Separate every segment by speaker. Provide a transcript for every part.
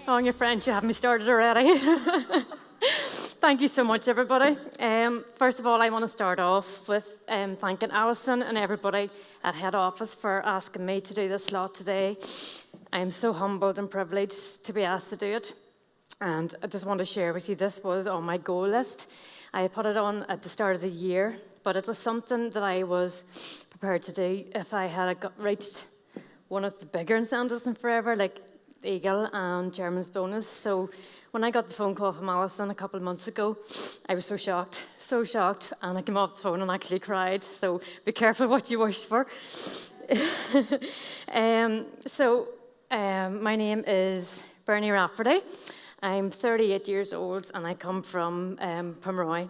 Speaker 1: Oh, and your friends, you have me started already. Thank you so much, everybody. First of all, I want to start off with thanking Alison and everybody at head office for asking me to do this slot today. I'm so humbled and privileged to be asked to do it. And I just want to share with you, this was on my goal list. I put it on at the start of the year, but it was something that I was prepared to do if I had reached one of the bigger incentives in forever, like Eagle and Chairman's bonus. So when I got the phone call from Alison a couple of months ago, I was so shocked, and I came off the phone and actually cried. So be careful what you wish for. My name is Bernie Rafferty. I'm 38 years old and I come from Pomeroy.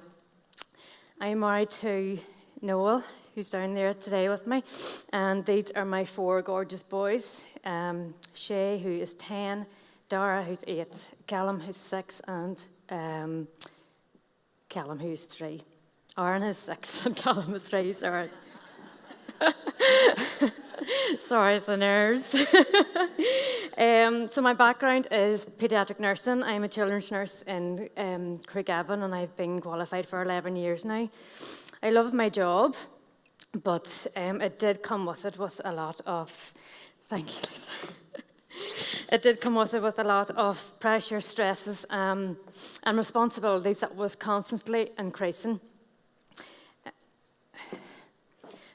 Speaker 1: I'm married to Noel, who's down there today with me, and these are my 4 gorgeous boys. Shay, who is 10, Dara, who's 8, Callum, who's 6, and Callum, who's 3. Aaron is 6 and Callum is 3, sorry. Sorry, it's the nerves. So my background is paediatric nursing. I'm a children's nurse in Craigavon, and I've been qualified for 11 years now. I love my job, but it did come with a lot of, thank you, Lisa. It did come with a lot of pressure, stresses, and responsibilities that was constantly increasing.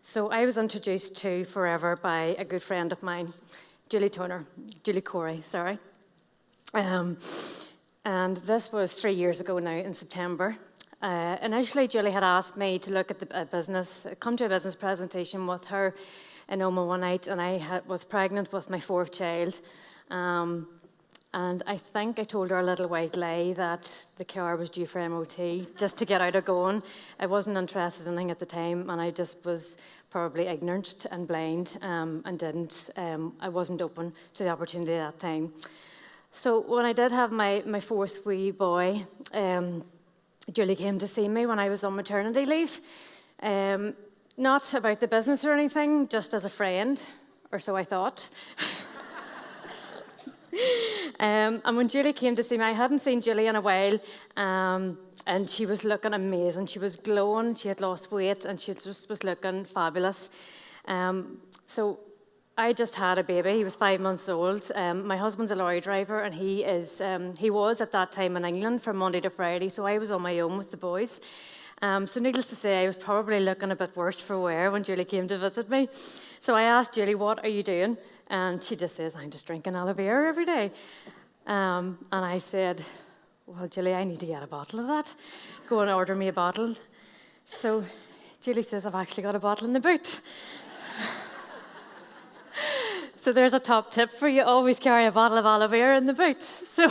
Speaker 1: So I was introduced to Forever by a good friend of mine, Julie Corey. And this was 3 years ago now in September. Initially, Julie had asked me to look at come to a business presentation with her in Oma one night, and I was pregnant with my 4th child. And I think I told her a little white lie that the car was due for MOT, just to get out of going. I wasn't interested in anything at the time, and I just was probably ignorant and blind, and I wasn't open to the opportunity at that time. So when I did have my 4th wee boy, Julie came to see me when I was on maternity leave. Not about the business or anything, just as a friend, or so I thought. And when Julie came to see me, I hadn't seen Julie in a while, and she was looking amazing. She was glowing, she had lost weight, and she just was looking fabulous. So I just had a baby. He was 5 months old. My husband's a lorry driver, and he was at that time in England from Monday to Friday, so I was on my own with the boys. So needless to say, I was probably looking a bit worse for wear when Julie came to visit me. So I asked Julie, "What are you doing?" And she just says, "I'm just drinking aloe vera every day." And I said, "Well, Julie, I need to get a bottle of that. Go and order me a bottle." So Julie says, "I've actually got a bottle in the boot." So there's a top tip for you: always carry a bottle of aloe vera in the boot. So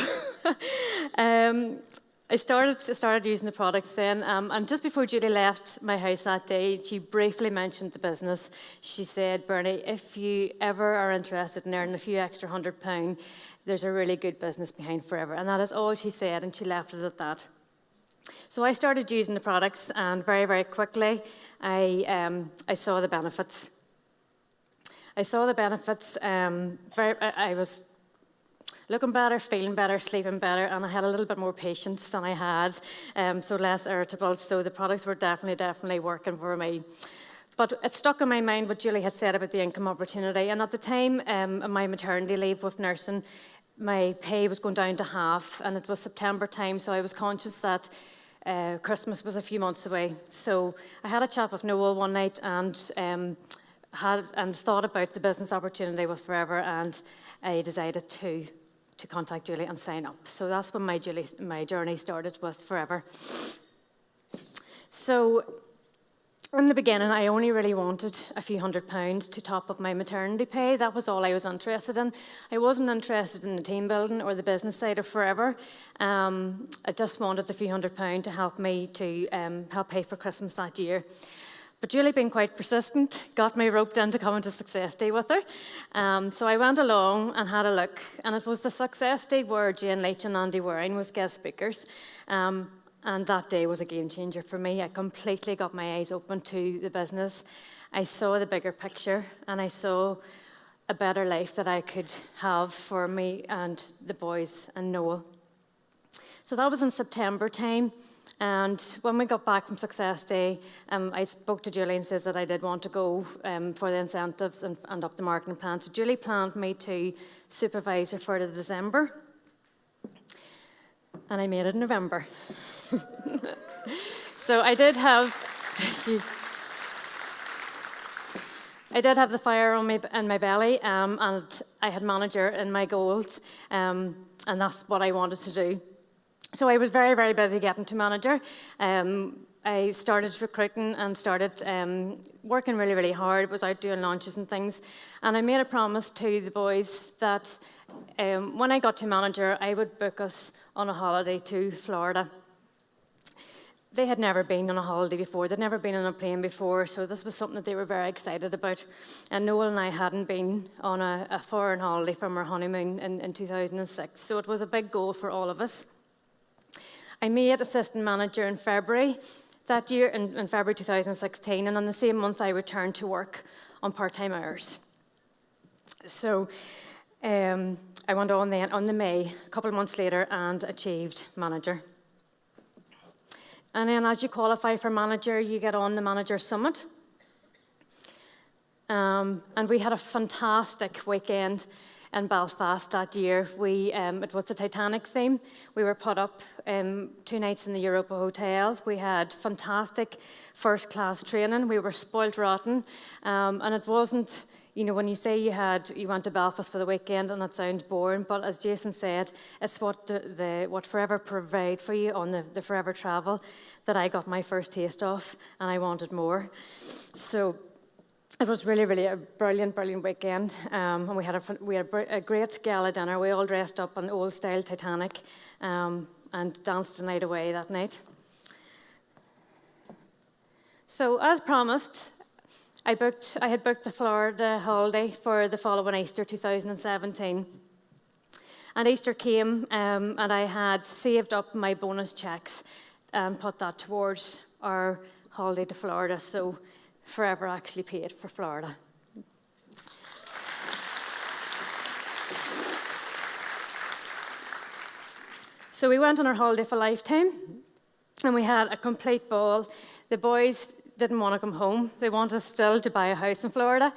Speaker 1: I started using the products then, and just before Julie left my house that day, she briefly mentioned the business. She said, "Bernie, if you ever are interested in earning a few extra £100, there's a really good business behind Forever." And that is all she said, and she left it at that. So I started using the products, and very, very quickly, I saw the benefits. I was looking better, feeling better, sleeping better, and I had a little bit more patience than I had, so less irritable. So the products were definitely working for me. But it stuck in my mind what Julie had said about the income opportunity. And at the time, in my maternity leave with nursing, my pay was going down to half, and it was September time, so I was conscious that Christmas was a few months away. So I had a chat with Noel one night and thought about the business opportunity with Forever, and I decided to contact Julie and sign up. So that's when my journey started with Forever. So in the beginning, I only really wanted a few £100 to top up my maternity pay. That was all I was interested in. I wasn't interested in the team building or the business side of Forever. I just wanted a few £100 to help me to help pay for Christmas that year. But Julie, being quite persistent, got me roped into coming to Success Day with her. So I went along and had a look, and it was the Success Day where Jane Leach and Andy Waring was guest speakers. And that day was a game changer for me. I completely got my eyes open to the business. I saw the bigger picture, and I saw a better life that I could have for me and the boys and Noel. So that was in September time. And when we got back from Success Day, I spoke to Julie and said that I did want to go for the incentives and up the marketing plan. So Julie planned me to supervisor for the December. And I made it in November. So I did have the fire in my belly, and I had manager in my goals, and that's what I wanted to do. So I was very, very busy getting to manager. I started recruiting and started working really, really hard, was out doing launches and things. And I made a promise to the boys that when I got to manager, I would book us on a holiday to Florida. They had never been on a holiday before. They'd never been on a plane before, so this was something that they were very excited about. And Noel and I hadn't been on a foreign holiday from our honeymoon in 2006, so it was a big goal for all of us. I made assistant manager in February that year, in February 2016, and in the same month I returned to work on part-time hours. So I went on then on the May, a couple of months later, and achieved manager. And then as you qualify for manager, you get on the manager summit. And we had a fantastic weekend in Belfast that year. It was the Titanic theme. We were put up 2 nights in the Europa Hotel. We had fantastic first-class training. We were spoiled rotten. And it wasn't, when you say you went to Belfast for the weekend, and it sounds boring, but as Jason said, it's what Forever provide for you on the Forever travel that I got my first taste of, and I wanted more. So it was really, really a brilliant, brilliant weekend, and we had a great gala dinner. We all dressed up in old-style Titanic and danced the night away that night. So, as promised, I had booked the Florida holiday for the following Easter 2017. And Easter came, and I had saved up my bonus checks and put that towards our holiday to Florida. So Forever actually paid for Florida. So we went on our holiday for a lifetime, and we had a complete ball. The boys didn't want to come home. They wanted still to buy a house in Florida,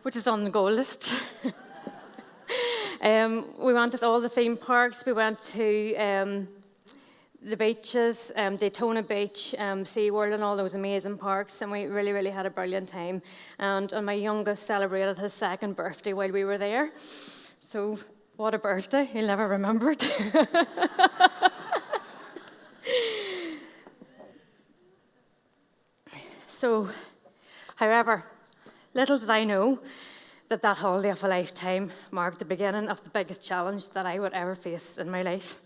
Speaker 1: which is on the goal list. We went to all the theme parks. We went to the beaches, Daytona Beach, SeaWorld, and all those amazing parks, and we really, really had a brilliant time. And my youngest celebrated his 2nd birthday while we were there. So what a birthday, he'll never remember it. So, however, little did I know that holiday of a lifetime marked the beginning of the biggest challenge that I would ever face in my life.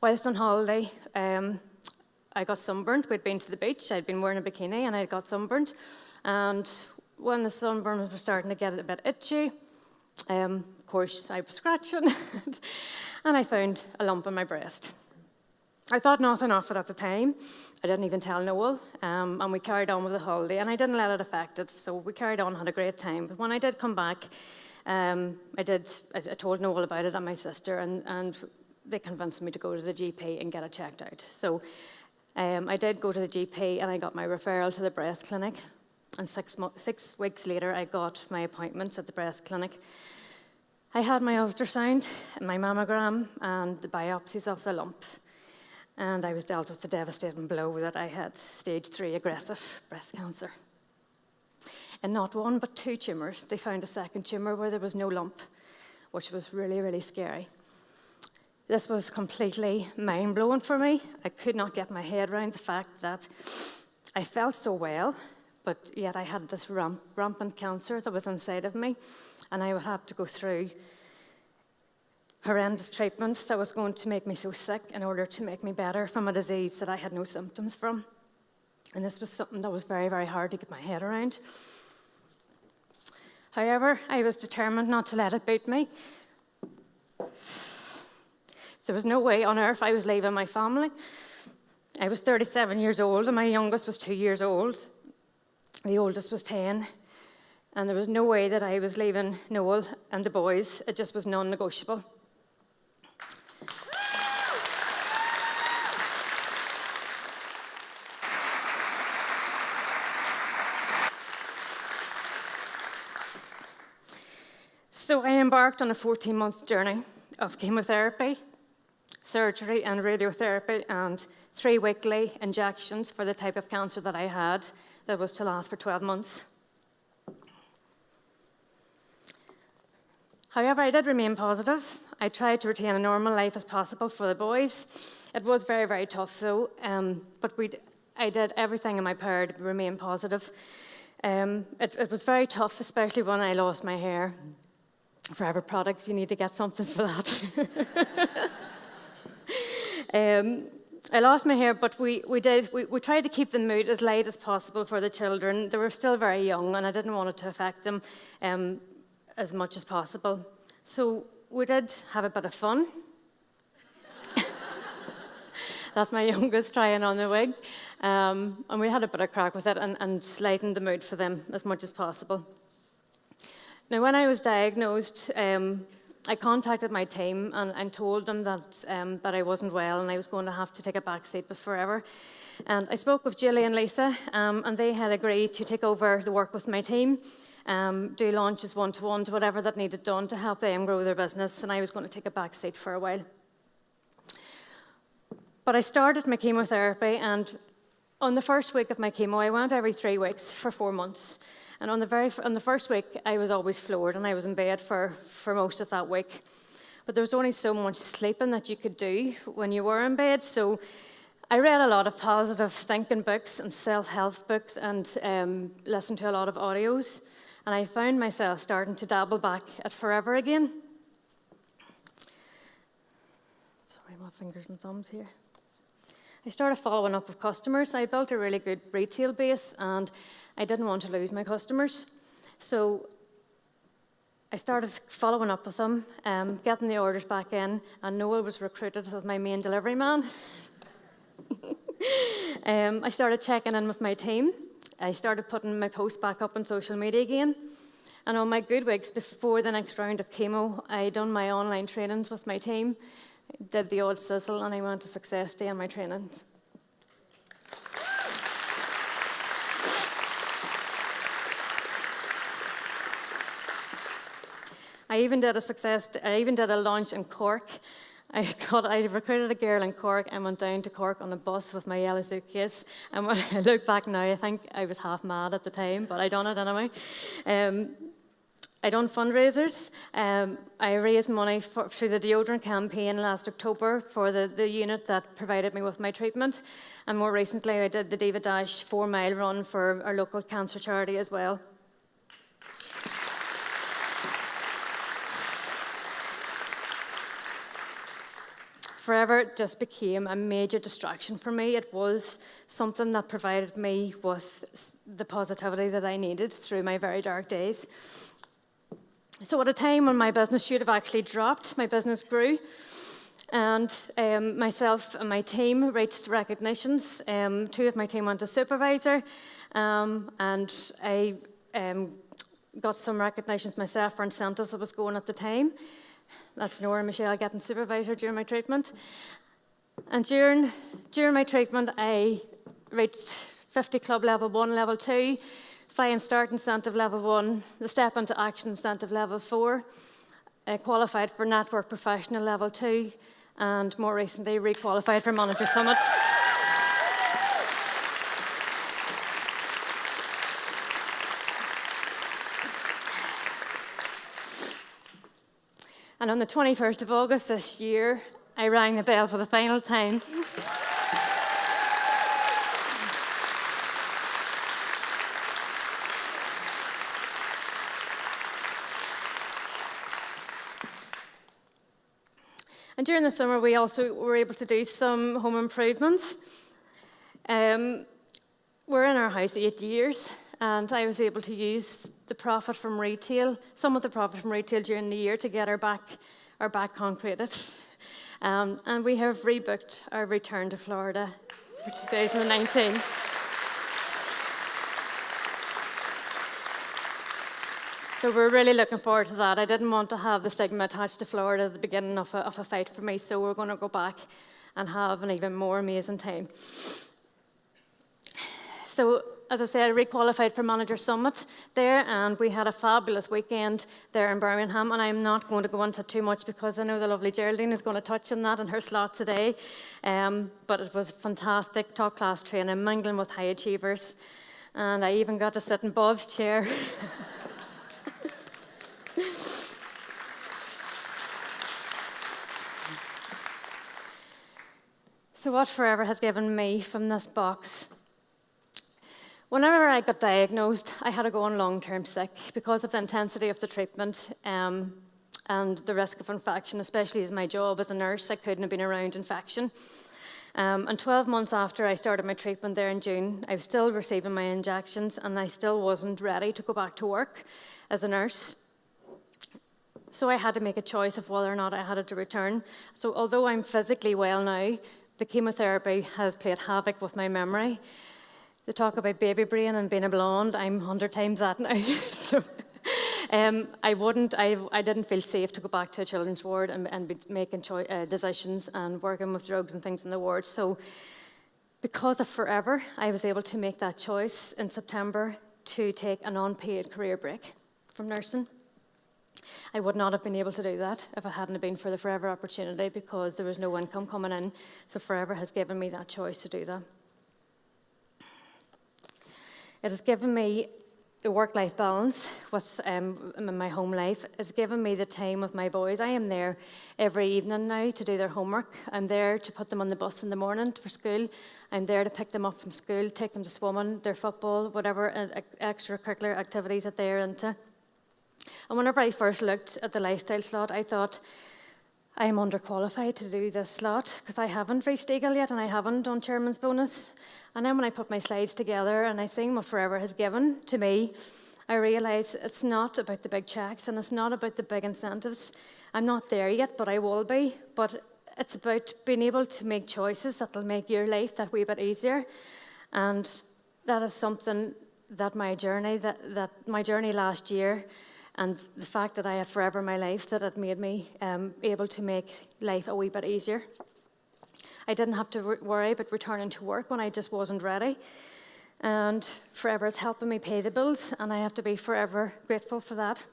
Speaker 1: Whilst on holiday, I got sunburned. We'd been to the beach, I'd been wearing a bikini, and I got sunburned. And when the sunburn was starting to get a bit itchy, of course, I was scratching, and I found a lump in my breast. I thought nothing of it at the time. I didn't even tell Noel, and we carried on with the holiday, and I didn't let it affect it, so we carried on, had a great time. But when I did come back, I told Noel about it and my sister, and they convinced me to go to the GP and get it checked out. So I did go to the GP, and I got my referral to the breast clinic, and 6 weeks later, I got my appointment at the breast clinic. I had my ultrasound, my mammogram, and the biopsies of the lump. And I was dealt with the devastating blow that I had stage 3 aggressive breast cancer. And not 1, but 2 tumours. They found a 2nd tumour where there was no lump, which was really, really scary. This was completely mind-blowing for me. I could not get my head around the fact that I felt so well, but yet I had this rampant cancer that was inside of me, and I would have to go through horrendous treatment that was going to make me so sick in order to make me better from a disease that I had no symptoms from. And this was something that was very, very hard to get my head around. However, I was determined not to let it beat me. There was no way on earth I was leaving my family. I was 37 years old, and my youngest was 2 years old. The oldest was 10. And there was no way that I was leaving Noel and the boys. It just was non-negotiable. So I embarked on a 14-month journey of chemotherapy, surgery and radiotherapy, and 3 weekly injections for the type of cancer that I had that was to last for 12 months. However, I did remain positive. I tried to retain a normal life as possible for the boys. It was very, very tough though, but I did everything in my power to remain positive. It was very tough, especially when I lost my hair. Forever products, you need to get something for that. I lost my hair, but we tried to keep the mood as light as possible for the children. They were still very young, and I didn't want it to affect them as much as possible. So we did have a bit of fun. That's my youngest trying on the wig. And we had a bit of crack with it and lightened the mood for them as much as possible. Now, when I was diagnosed, I contacted my team and told them that I wasn't well and I was going to have to take a back seat forever. And I spoke with Julie and Lisa, and they had agreed to take over the work with my team, do launches one-to-one, whatever that needed done to help them grow their business, and I was going to take a back seat for a while. But I started my chemotherapy, and on the first week of my chemo, I went every 3 weeks for 4 months. And on the first week, I was always floored, and I was in bed for most of that week. But there was only so much sleeping that you could do when you were in bed, so I read a lot of positive thinking books and self-help books and listened to a lot of audios, and I found myself starting to dabble back at forever again. Sorry, my fingers and thumbs here. I started following up with customers. I built a really good retail base, and I didn't want to lose my customers. So I started following up with them, getting the orders back in, and Noel was recruited as my main delivery man. I started checking in with my team. I started putting my posts back up on social media again. And on my good weeks before the next round of chemo, I done my online trainings with my team, did the odd sizzle, and I went to Success Day on my trainings. I even did a launch in Cork. I recruited a girl in Cork and went down to Cork on a bus with my yellow suitcase. And when I look back now, I think I was half mad at the time, but I done it anyway. I done fundraisers. I raised money through the deodorant campaign last October for the unit that provided me with my treatment. And more recently, I did the Diva Dash 4-mile run for our local cancer charity as well. Forever just became a major distraction for me. It was something that provided me with the positivity that I needed through my very dark days. So at a time when my business should have actually dropped, my business grew, and myself and my team reached recognitions. 2 of my team went to supervisor, and I got some recognitions myself for incentives that was going at the time. That's Nora and Michelle getting supervisor during my treatment. And during my treatment, I reached 50 Club Level 1, Level 2, Flying Start Incentive Level 1, the Step Into Action Incentive Level 4, qualified for Network Professional Level 2, and more recently, re-qualified for Manager Summit. And on the 21st of August this year, I rang the bell for the final time. And during the summer, we also were able to do some home improvements. We're in our house 8 years, and I was able to use the profit from retail, some of the profit from retail during the year to get our back concreted. And we have rebooked our return to Florida for 2019. So we're really looking forward to that. I didn't want to have the stigma attached to Florida at the beginning of a fight for me, so we're going to go back and have an even more amazing time. So, as I said, I requalified for Manager Summit there, and we had a fabulous weekend there in Birmingham, and I'm not going to go into too much because I know the lovely Geraldine is going to touch on that in her slot today, but it was fantastic, top-class training, mingling with high achievers, and I even got to sit in Bob's chair. So what Forever has given me from this box? Whenever I got diagnosed, I had to go on long-term sick because of the intensity of the treatment and the risk of infection, especially as my job as a nurse, I couldn't have been around infection. And 12 months after I started my treatment there in June, I was still receiving my injections and I still wasn't ready to go back to work as a nurse. So I had to make a choice of whether or not I had to return. So although I'm physically well now, the chemotherapy has played havoc with my memory. They talk about baby brain and being a blonde, I'm 100 times that now. So I didn't feel safe to go back to a children's ward and be making decisions and working with drugs and things in the ward. So because of Forever, I was able to make that choice in September to take an unpaid career break from nursing. I would not have been able to do that if it hadn't been for the Forever opportunity because there was no income coming in. So Forever has given me that choice to do that. It has given me the work-life balance with my home life. It's given me the time with my boys. I am there every evening now to do their homework. I'm there to put them on the bus in the morning for school. I'm there to pick them up from school, take them to swimming, their football, whatever extracurricular activities that they're into. And whenever I first looked at the lifestyle slot, I thought, I am underqualified to do this slot because I haven't reached Eagle yet and I haven't done chairman's bonus. And then when I put my slides together and I seen what Forever has given to me, I realise it's not about the big checks and it's not about the big incentives. I'm not there yet, but I will be. But it's about being able to make choices that will make your life that wee bit easier. And that is something that my journey last year, and the fact that I had Forever in my life, that it made me able to make life a wee bit easier. I didn't have to worry about returning to work when I just wasn't ready. And Forever is helping me pay the bills, and I have to be forever grateful for that.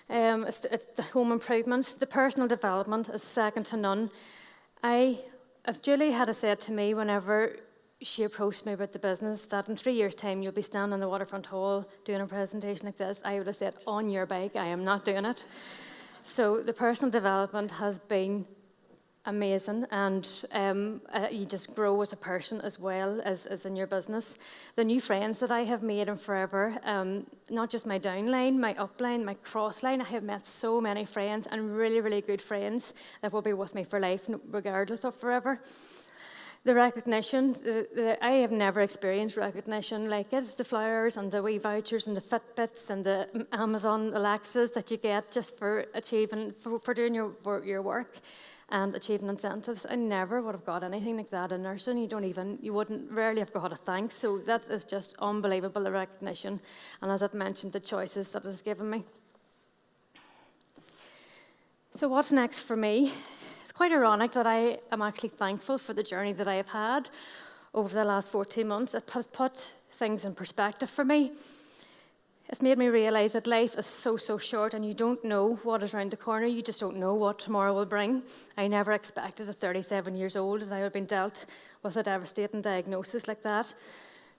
Speaker 1: It's the home improvements. The personal development is second to none. If Julie had said to me whenever she approached me about the business that in 3 years' time you'll be standing in the Waterfront Hall doing a presentation like this, I would have said, on your bike, I am not doing it. So the personal development has been amazing, and you just grow as a person as well as in your business. The new friends that I have made in Forever, not just my downline, my upline, my crossline, I have met so many friends and really, really good friends that will be with me for life regardless of Forever. The recognition, I have never experienced recognition like it. The flowers and the wee vouchers and the Fitbits and the Amazon Alexas that you get just for achieving, for doing your work and achieving incentives. I never would have got anything like that in nursing. You wouldn't rarely have got a thanks. So that is just unbelievable, the recognition. And as I've mentioned, the choices that it's given me. So what's next for me? It's quite ironic that I am actually thankful for the journey that I have had over the last 14 months. It has put things in perspective for me. It's made me realise that life is so, so short and you don't know what is around the corner. You just don't know what tomorrow will bring. I never expected at 37 years old that I would have been dealt with a devastating diagnosis like that.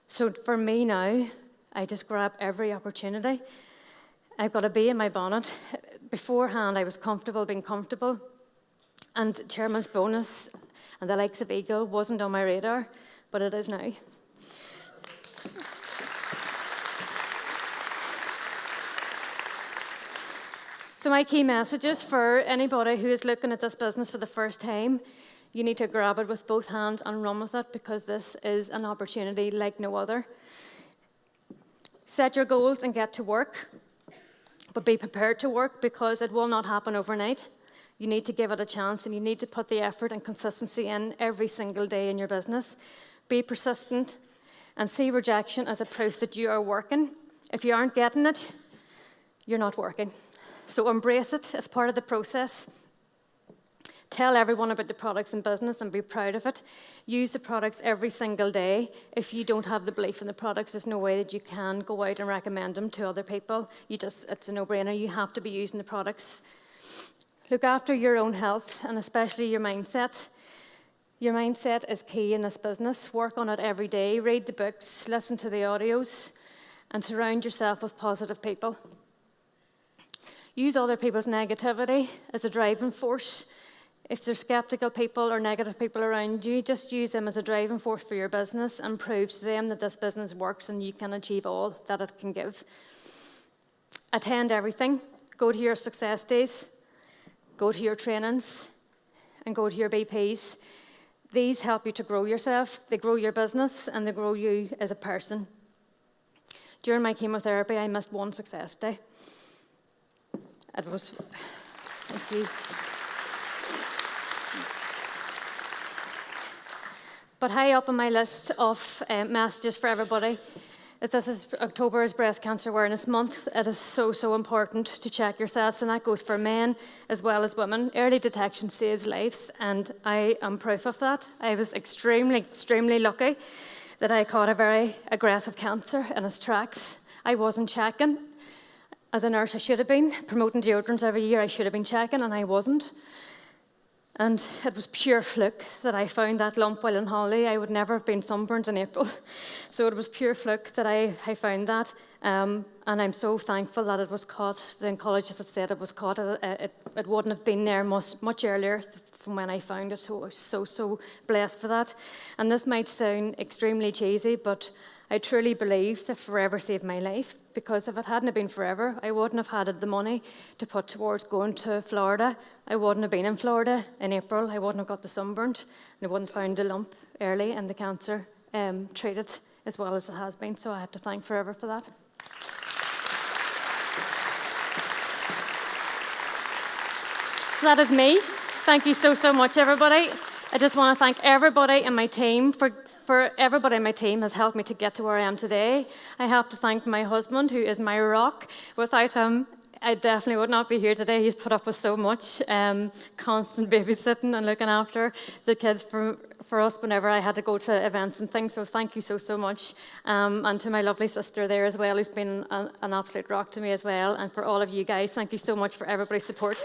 Speaker 1: So for me now, I just grab every opportunity. I've got to be in my bonnet. Beforehand, I was comfortable being comfortable. And chairman's bonus and the likes of Eagle wasn't on my radar, but it is now. So my key messages for anybody who is looking at this business for the first time, you need to grab it with both hands and run with it because this is an opportunity like no other. Set your goals and get to work, but be prepared to work because it will not happen overnight. You need to give it a chance and you need to put the effort and consistency in every single day in your business. Be persistent and see rejection as a proof that you are working. If you aren't getting it, you're not working. So embrace it as part of the process. Tell everyone about the products in business and be proud of it. Use the products every single day. If you don't have the belief in the products, there's no way that you can go out and recommend them to other people. It's a no-brainer. You have to be using the products. Look after your own health and especially your mindset. Your mindset is key in this business. Work on it every day. Read the books, listen to the audios, and surround yourself with positive people. Use other people's negativity as a driving force. If there's skeptical people or negative people around you, just use them as a driving force for your business and prove to them that this business works and you can achieve all that it can give. Attend everything. Go to your success days. Go to your trainings. And go to your BPs. These help you to grow yourself. They grow your business and they grow you as a person. During my chemotherapy, I missed one success day. It was... Thank you. But high up on my list of messages for everybody is this is October is Breast Cancer Awareness Month. It is so, so important to check yourselves, and that goes for men as well as women. Early detection saves lives, and I am proof of that. I was extremely, extremely lucky that I caught a very aggressive cancer in its tracks. I wasn't checking. As a nurse, I should have been. Promoting deodorants every year, I should have been checking, and I wasn't. And it was pure fluke that I found that lump while on holiday. I would never have been sunburned in April. So it was pure fluke that I found that. And I'm so thankful that it was caught. The oncologist had said it was caught. It wouldn't have been there much earlier from when I found it. So I was so, so blessed for that. And this might sound extremely cheesy, but I truly believe that Forever saved my life, because if it hadn't been Forever, I wouldn't have had the money to put towards going to Florida. I wouldn't have been in Florida in April. I wouldn't have got the sunburnt, and I wouldn't have found the lump early and the cancer treated as well as it has been. So I have to thank Forever for that. So that is me. Thank you so, so much, everybody. I just want to thank everybody in my team for everybody in my team has helped me to get to where I am today. I have to thank my husband, who is my rock. Without him, I definitely would not be here today. He's put up with so much, constant babysitting and looking after the kids for us whenever I had to go to events and things. So thank you so, so much. And to my lovely sister there as well, who's been an absolute rock to me as well. And for all of you guys, thank you so much for everybody's support.